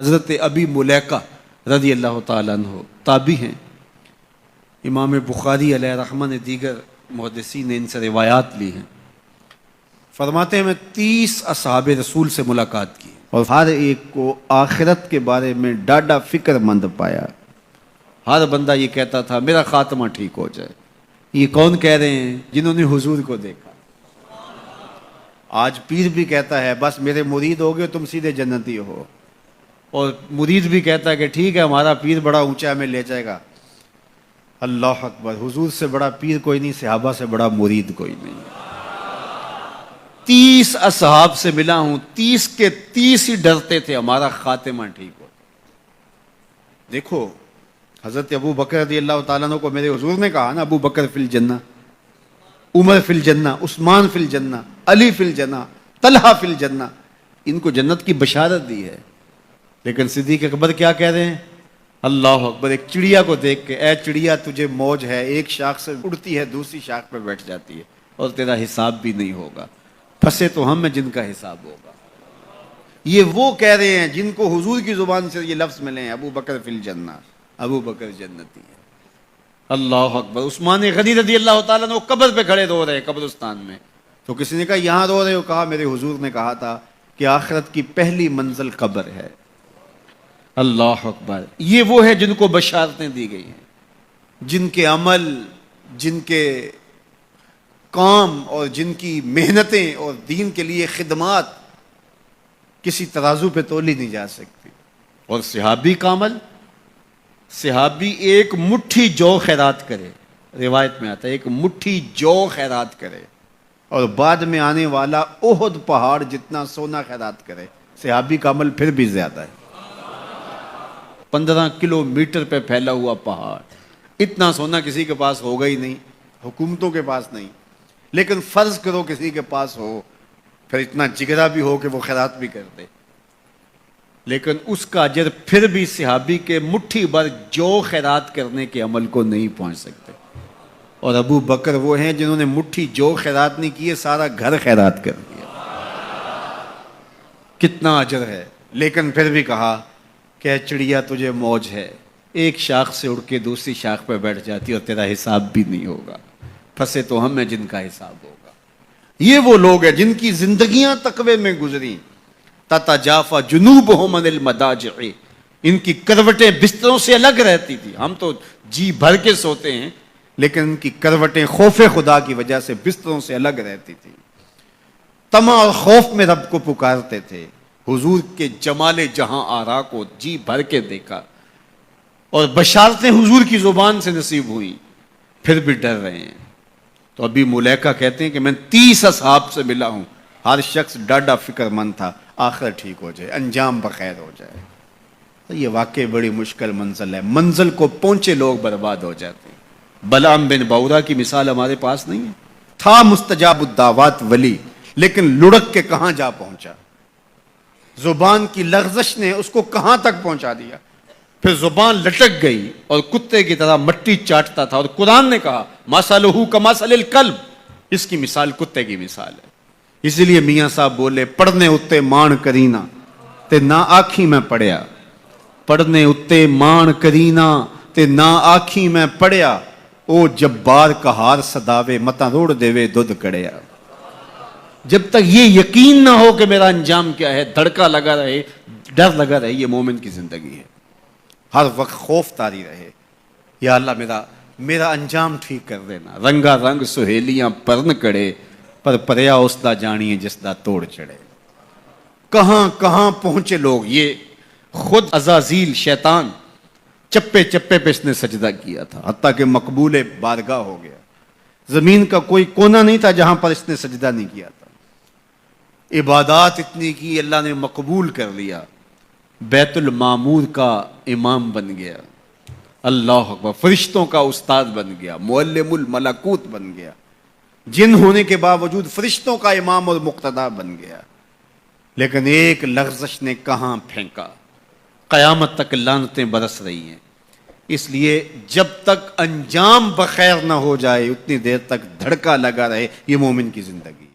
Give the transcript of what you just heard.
حضرت ابی ملیکہ رضی اللہ تعالیٰ عنہ تابعی ہیں. امام بخاری علیہ رحمہ نے دیگر محدثین نے ان سے روایات لی ہیں. فرماتے ہیں میں 30 اصحاب رسول سے ملاقات کی اور ہر ایک کو آخرت کے بارے میں ڈاڈا فکر مند پایا. ہر بندہ یہ کہتا تھا میرا خاتمہ ٹھیک ہو جائے. یہ کون کہہ رہے ہیں؟ جنہوں نے حضور کو دیکھا. آج پیر بھی کہتا ہے بس میرے مرید ہو گئے تم سیدھے جنتی ہو، اور مرید بھی کہتا ہے کہ ٹھیک ہے ہمارا پیر بڑا اونچا ہمیں لے جائے گا. اللہ اکبر، حضور سے بڑا پیر کوئی نہیں، صحابہ سے بڑا مرید کوئی نہیں. 30 اصحاب سے ملا ہوں، 30 کے 30 ہی ڈرتے تھے ہمارا خاتمہ ٹھیک ہو. دیکھو حضرت ابو بکر رضی اللہ تعالیٰ عنہ کو میرے حضور نے کہا نا ابو بکر فی الجنہ، عمر فی الجنہ، عثمان فی الجنہ، علی فی الجنہ، طلحہ فی الجنہ. ان کو جنت کی بشارت دی ہے. لیکن صدیق اکبر کیا کہہ رہے ہیں؟ اللہ اکبر. ایک چڑیا کو دیکھ کے اے چڑیا تجھے موج ہے، ایک شاخ سے اڑتی ہے دوسری شاخ پہ بیٹھ جاتی ہے اور تیرا حساب بھی نہیں ہوگا، پھنسے تو ہم ہیں جن کا حساب ہوگا. یہ وہ کہہ رہے ہیں جن کو حضور کی زبان سے یہ لفظ ملے ہیں ابو بکر فی الجنہ، ابو بکر جنتی ہے. اللہ اکبر. عثمان غنی رضی اللہ تعالیٰ نے قبر پہ کھڑے رو رہے ہیں قبرستان میں. تو کسی نے کہا یہاں رو رہے ہو؟ کہا میرے حضور نے کہا تھا کہ آخرت کی پہلی منزل قبر ہے. اللہ اکبر. یہ وہ ہے جن کو بشارتیں دی گئی ہیں، جن کے عمل، جن کے کام اور جن کی محنتیں اور دین کے لیے خدمات کسی ترازو پہ تولی نہیں جا سکتی. اور صحابی کا عمل، صحابی ایک مٹھی جو خیرات کرے، روایت میں آتا ہے ایک مٹھی جو خیرات کرے، اور بعد میں آنے والا احد پہاڑ جتنا سونا خیرات کرے. صحابی کا عمل پھر بھی زیادہ ہے. 15 کلومیٹر پہ پھیلا ہوا پہاڑ، اتنا سونا کسی کے پاس ہوگا ہی نہیں، حکومتوں کے پاس نہیں. لیکن فرض کرو کسی کے پاس ہو، پھر اتنا جگرا بھی ہو کہ وہ خیرات بھی کر دے، لیکن اس کا اجر پھر بھی صحابی کے مٹھی بھر جو خیرات کرنے کے عمل کو نہیں پہنچ سکتے. اور ابو بکر وہ ہیں جنہوں نے مٹھی جو خیرات نہیں کیے، سارا گھر خیرات کر دیا. کتنا اجر ہے. لیکن پھر بھی کہا کہ چڑیا تجھے موج ہے، ایک شاخ سے اڑ کے دوسری شاخ پہ بیٹھ جاتی اور تیرا حساب بھی نہیں ہوگا، پھنسے تو ہم ہیں جن کا حساب ہوگا. یہ وہ لوگ ہیں جن کی زندگیاں تقوی میں گزری. تتجافا جنوبہم عن المضاجع، ان کی کروٹیں بستروں سے الگ رہتی تھی. ہم تو جی بھر کے سوتے ہیں، لیکن ان کی کروٹیں خوف خدا کی وجہ سے بستروں سے الگ رہتی تھی. طمع اور خوف میں رب کو پکارتے تھے. حضور کے جمال جہاں آرا کو جی بھر کے دیکھا، اور بشارتیں حضور کی زبان سے نصیب ہوئیں، پھر بھی ڈر رہے ہیں. تو ابھی ملیکہ کہتے ہیں کہ میں 30 اصحاب سے ملا ہوں، ہر شخص ڈاڈا فکر مند تھا آخر ٹھیک ہو جائے، انجام بخیر ہو جائے. یہ واقعی بڑی مشکل منزل ہے. منزل کو پہنچے لوگ برباد ہو جاتے ہیں. بلعام بن باورا کی مثال ہمارے پاس نہیں ہے. تھا مستجاب الدعوات ولی، لیکن لڑک کے کہاں جا پہنچا. زبان کی لغزش نے اس کو کہاں تک پہنچا دیا. پھر زبان لٹک گئی اور کتے کی طرح مٹی چاٹتا تھا. اور قرآن نے کہا مثلہ کمثل الکلب، اس کی مثال کتے کی مثال ہے. اسی لیے میاں صاحب بولے پڑھنے اتے مان کرینا تے نہ آنکھی میں پڑھیا. پڑھنے اتے مان کرینا تے نہ آنکھی میں پڑھیا، او جبار کہار صداوے متا روڑ دیوے دودھ کڑیا. جب تک یہ یقین نہ ہو کہ میرا انجام کیا ہے، دھڑکا لگا رہے، ڈر لگا رہے، یہ مومن کی زندگی ہے. ہر وقت خوف طاری رہے، یا اللہ میرا انجام ٹھیک کر دینا. رنگا رنگ سہیلیاں پرن کڑے، پر پریا اس دا جانیے جس دا توڑ چڑھے. کہاں کہاں پہنچے لوگ. یہ خود عزازیل شیطان چپے چپے پہ اس نے سجدہ کیا تھا، حتیٰ کہ مقبول بارگاہ ہو گیا. زمین کا کوئی کونا نہیں تھا جہاں پر اس نے سجدہ نہیں کیا تھا. عبادات اتنی کی، اللہ نے مقبول کر لیا. بیت المعمور کا امام بن گیا. اللہ اکبر. فرشتوں کا استاد بن گیا، معلم الملکوت بن گیا. جن ہونے کے باوجود فرشتوں کا امام اور مقتدا بن گیا. لیکن ایک لغزش نے کہاں پھینکا. قیامت تک لعنتیں برس رہی ہیں. اس لیے جب تک انجام بخیر نہ ہو جائے اتنی دیر تک دھڑکا لگا رہے. یہ مومن کی زندگی.